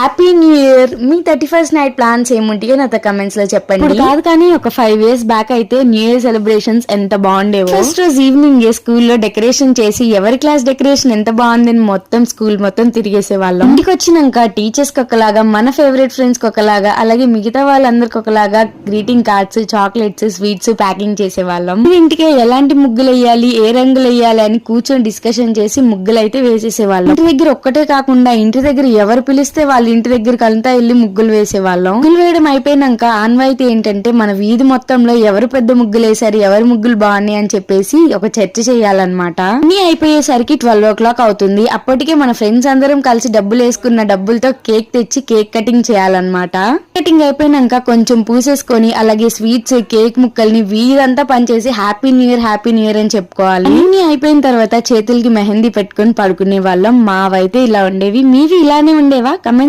Happy new year. మీ 31st night plans ఏముంటాయో నాతో కమెంట్స్ లో చెప్పండి. కాదు కానీ ఒక 5 years బ్యాక్ అయితే న్యూ ఇయర్ సెలబ్రేషన్స్ ఎంత బాగుండేవో. ఫస్ట్ రోజు ఈవినింగ్ స్కూల్లో డెకరేషన్ చేసి ఎవరి క్లాస్ డెకరేషన్ ఎంత బాగుందని మొత్తం స్కూల్ మొత్తం తిరిగేసే వాళ్ళం. ఇంటికి వచ్చినాక టీచర్స్ కి ఒకలాగా, మన ఫేవరెట్ ఫ్రెండ్స్ కి ఒకలాగా, అలాగే మిగతా వాళ్ళందరికి ఒకలాగా greeting cards, chocolates, sweets packing చేసే వాళ్ళం. ఇంటికే ఎలాంటి ముగ్గులు వేయాలి, ఏ రంగులు వేయాలి అని కూర్చొని డిస్కషన్ చేసి ముగ్గులు అయితే వేసేసేవాళ్ళం. ఇంటి దగ్గర ఒక్కటే కాకుండా ఇంటి దగ్గర ఎవరు పిలిస్తే వాళ్ళ ఇంటి దగ్గరికి అంతా వెళ్లి ముగ్గులు వేసేవాళ్ళం. ముగ్గులు వేయడం అయిపోయినాక ఆన్వాయితీ ఏంటంటే మన వీధి మొత్తంలో ఎవరు పెద్ద ముగ్గులు వేసారు, ఎవరు ముగ్గులు బాగున్నాయి అని చెప్పేసి ఒక చర్చ చేయాలన్నమాట. అన్ని అయిపోయేసరికి 12 o'clock అవుతుంది. అప్పటికే మన ఫ్రెండ్స్ అందరం కలిసి డబ్బులు వేసుకున్న డబ్బులతో కేక్ తెచ్చి కేక్ కటింగ్ చేయాలన్నమాట. కటింగ్ అయిపోయినాక కొంచెం పూసేసుకొని అలాగే స్వీట్స్, కేక్ ముక్కల్ని వీరంతా పనిచేసి హ్యాపీ న్యూ ఇయర్ అని చెప్పుకోవాలి. అన్ని అయిపోయిన తర్వాత చేతులకి మెహందీ పెట్టుకుని పడుకునే వాళ్ళం. మావైతే ఇలా ఉండేవి. మీవి ఇలానే ఉండేవా? కమెంట్